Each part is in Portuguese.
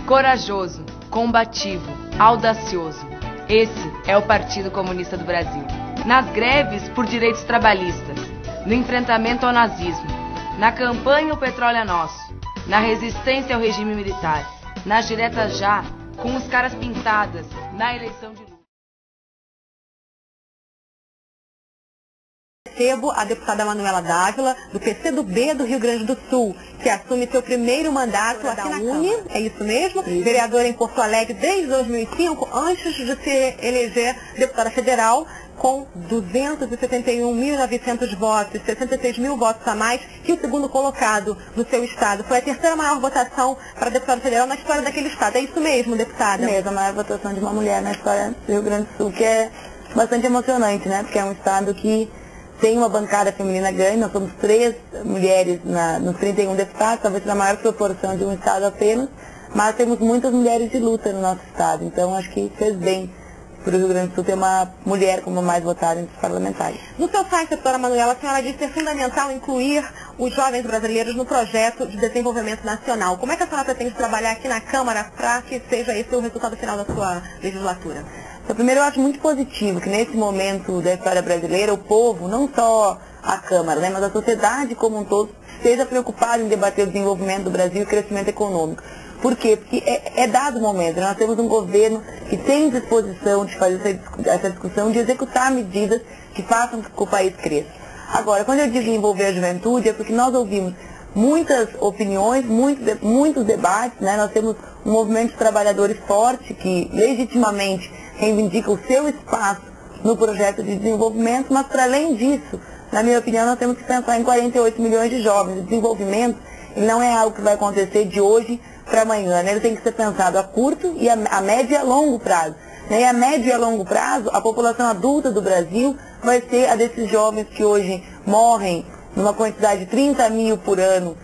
corajoso, combativo, audacioso. Esse é o Partido Comunista do Brasil. Nas greves por direitos trabalhistas, no enfrentamento ao nazismo, na campanha O Petróleo é Nosso, na resistência ao regime militar, nas diretas já, com os caras pintadas, na eleição de Lula. Recebo a deputada Manuela Dávila, do PCdoB do Rio Grande do Sul, que assume seu primeiro mandato aqui na Câmara. É isso mesmo? Isso. Vereadora em Porto Alegre desde 2005, antes de se eleger deputada federal, com 271.900 votos, 66 mil votos a mais que o segundo colocado no seu estado. Foi a terceira maior votação para deputada federal na história daquele estado. É isso mesmo, deputada? É mesmo, a maior votação de uma mulher na história do Rio Grande do Sul, que é bastante emocionante, né? Porque é um estado que tem uma bancada feminina grande, nós somos 3 mulheres nos 31 deputados, talvez na maior proporção de um estado apenas, mas temos muitas mulheres de luta no nosso estado, então acho que fez bem para o Rio Grande do Sul ter uma mulher como mais votada entre os parlamentares. No seu site, deputada Manuela, a senhora disse que é fundamental incluir os jovens brasileiros no projeto de desenvolvimento nacional. Como é que a senhora pretende trabalhar aqui na Câmara para que seja esse o resultado final da sua legislatura? Então, primeiro, eu acho muito positivo que nesse momento da história brasileira, o povo, não só a Câmara, né, mas a sociedade como um todo, esteja preocupada em debater o desenvolvimento do Brasil e o crescimento econômico. Por quê? Porque é dado o momento, nós temos um governo que tem disposição de fazer essa discussão, de executar medidas que façam com que o país cresça. Agora, quando eu digo envolver a juventude, é porque nós ouvimos muitas opiniões, muitos debates, né? Nós temos um movimento de trabalhadores forte que legitimamente reivindica o seu espaço no projeto de desenvolvimento, mas para além disso, na minha opinião, nós temos que pensar em 48 milhões de jovens. O desenvolvimento ele não é algo que vai acontecer de hoje para amanhã, né? Ele tem que ser pensado a curto e a médio e a longo prazo. Né? E a médio e a longo prazo, a população adulta do Brasil vai ser a desses jovens que hoje morrem numa quantidade de 30 mil por ano,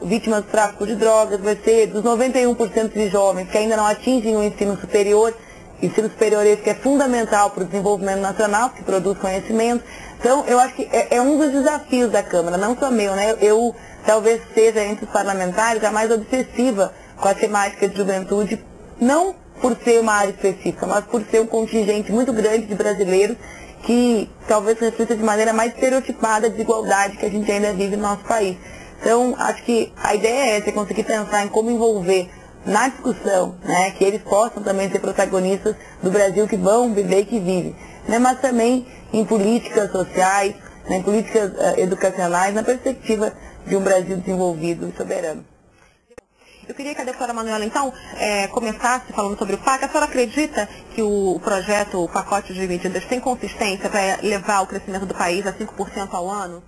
vítimas do tráfico de drogas, vai ser dos 91% de jovens que ainda não atingem o ensino superior. Ensino superior esse que é fundamental para o desenvolvimento nacional, que produz conhecimento. Então, eu acho que é um dos desafios da Câmara, não só meu, né? Eu talvez seja, entre os parlamentares, a mais obsessiva com a temática de juventude, não por ser uma área específica, mas por ser um contingente muito grande de brasileiros que talvez reflita de maneira mais estereotipada a desigualdade que a gente ainda vive no nosso país. Então, acho que a ideia é essa, é conseguir pensar em como envolver na discussão, né, que eles possam também ser protagonistas do Brasil que vão viver e que vivem, né, mas também em políticas sociais, né, em políticas educacionais, na perspectiva de um Brasil desenvolvido e soberano. Eu queria que a deputada Manuela, então, começasse falando sobre o PAC. A senhora acredita que o projeto, o pacote de medidas, tem consistência para levar o crescimento do país a 5% ao ano?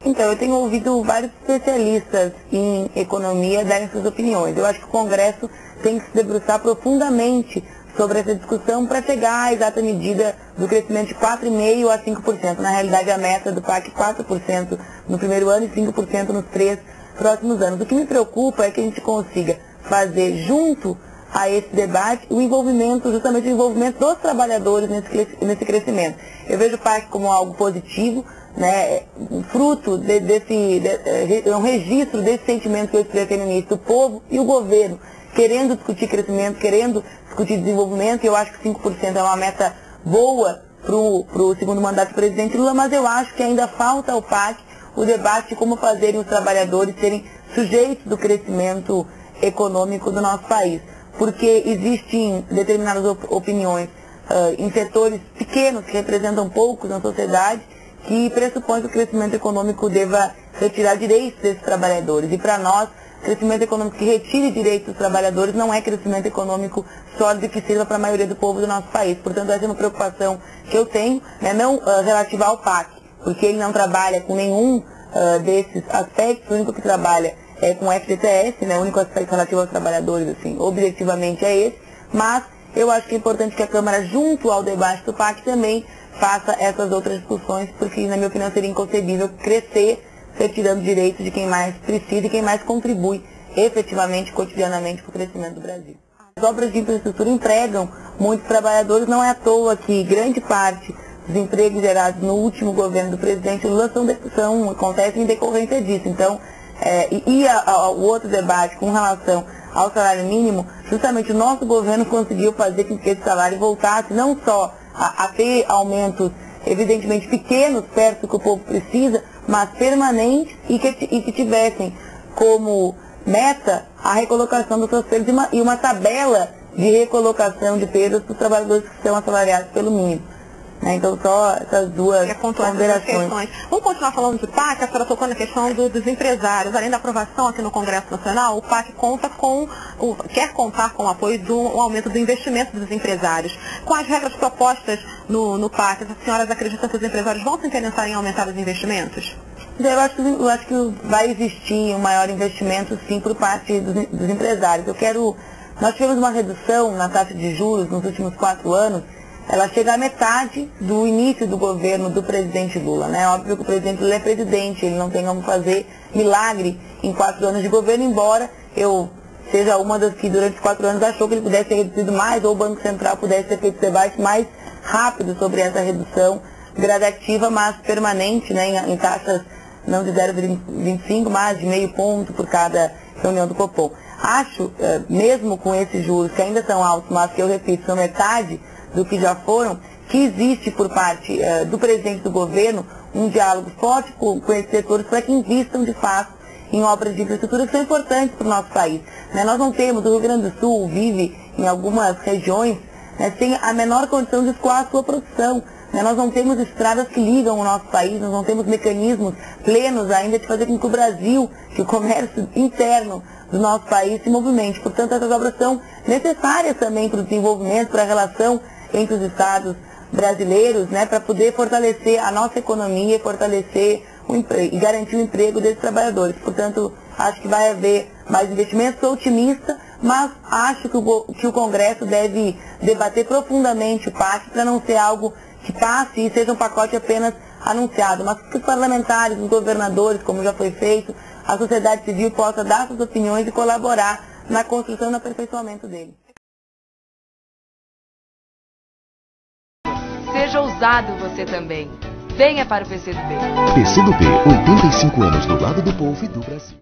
Então, eu tenho ouvido vários especialistas em economia darem suas opiniões. Eu acho que o Congresso tem que se debruçar profundamente sobre essa discussão para chegar à exata medida do crescimento de 4,5% a 5%. Na realidade, a meta do PAC é 4% no primeiro ano e 5% nos 3 próximos anos. O que me preocupa é que a gente consiga fazer junto a esse debate justamente o envolvimento dos trabalhadores nesse crescimento. Eu vejo o PAC como algo positivo, né, fruto um registro desse sentimento que eu expressei no início, do povo e o governo querendo discutir crescimento, querendo discutir desenvolvimento, e eu acho que 5% é uma meta boa para o segundo mandato do presidente Lula, mas eu acho que ainda falta ao PAC o debate de como fazerem os trabalhadores serem sujeitos do crescimento econômico do nosso país, porque existem determinadas opiniões em setores pequenos que representam poucos na sociedade, que pressupõe que o crescimento econômico deva retirar direitos desses trabalhadores. E para nós, crescimento econômico que retire direitos dos trabalhadores não é crescimento econômico sólido que sirva para a maioria do povo do nosso país. Portanto, essa é uma preocupação que eu tenho, né, não relativa ao PAC, porque ele não trabalha com nenhum desses aspectos, o único que trabalha é com o FGTS, né, o único aspecto relativo aos trabalhadores, assim, objetivamente é esse, mas eu acho que é importante que a Câmara, junto ao debate do PAC, também faça essas outras discussões, porque, na minha opinião, seria inconcebível crescer retirando direitos de quem mais precisa e quem mais contribui efetivamente, cotidianamente, para o crescimento do Brasil. As obras de infraestrutura empregam muitos trabalhadores, não é à toa que grande parte dos empregos gerados no último governo do presidente Lula acontecem em decorrência disso. Então, o outro debate com relação ao salário mínimo, justamente o nosso governo conseguiu fazer com que esse salário voltasse não só a ter aumentos evidentemente pequenos, perto do que o povo precisa, mas permanentes e que tivessem como meta a recolocação dos seus perdas e uma tabela de recolocação de perdas para os trabalhadores que são assalariados pelo mínimo. Então, só essas duas ponderações. Vamos continuar falando de PAC. A senhora tocou na questão dos empresários. Além da aprovação aqui no Congresso Nacional, o PAC quer contar com o apoio do aumento do investimento dos empresários. Com as regras propostas no PAC, as senhoras acreditam que os empresários vão se interessar em aumentar os investimentos? Eu acho que vai existir um maior investimento, sim, por parte dos empresários. Nós tivemos uma redução na taxa de juros nos últimos 4 anos. Ela chega à metade do início do governo do presidente Lula, né? Óbvio que o presidente Lula é presidente, ele não tem como fazer milagre em 4 anos de governo, embora eu seja uma das que durante 4 anos achou que ele pudesse ter reduzido mais, ou o Banco Central pudesse ter feito debate mais rápido sobre essa redução gradativa, mas permanente, né? Em taxas não de 0,25, mas de meio ponto por cada reunião do Copom. Acho, mesmo com esses juros que ainda são altos, mas que eu repito, são metade do que já foram, que existe por parte do presidente do governo um diálogo forte com esses setores para que invistam de fato em obras de infraestrutura que são importantes para o nosso país. Nós não temos, o Rio Grande do Sul vive em algumas regiões sem a menor condição de escoar a sua produção. Nós não temos estradas que ligam o nosso país, nós não temos mecanismos plenos ainda de fazer com que o Brasil, que o comércio interno do nosso país se movimente. Portanto, essas obras são necessárias também para o desenvolvimento, para a relação entre os estados brasileiros, né, para poder fortalecer a nossa economia, fortalecer e garantir o emprego desses trabalhadores. Portanto, acho que vai haver mais investimentos. Sou otimista, mas acho que o Congresso deve debater profundamente o PAC para não ser algo que passe e seja um pacote apenas anunciado, mas que os parlamentares, os governadores, como já foi feito, a sociedade civil possa dar suas opiniões e colaborar na construção e no aperfeiçoamento dele. Seja ousado você também. Venha para o PCdoB. PCdoB, 85 anos do lado do povo e do Brasil.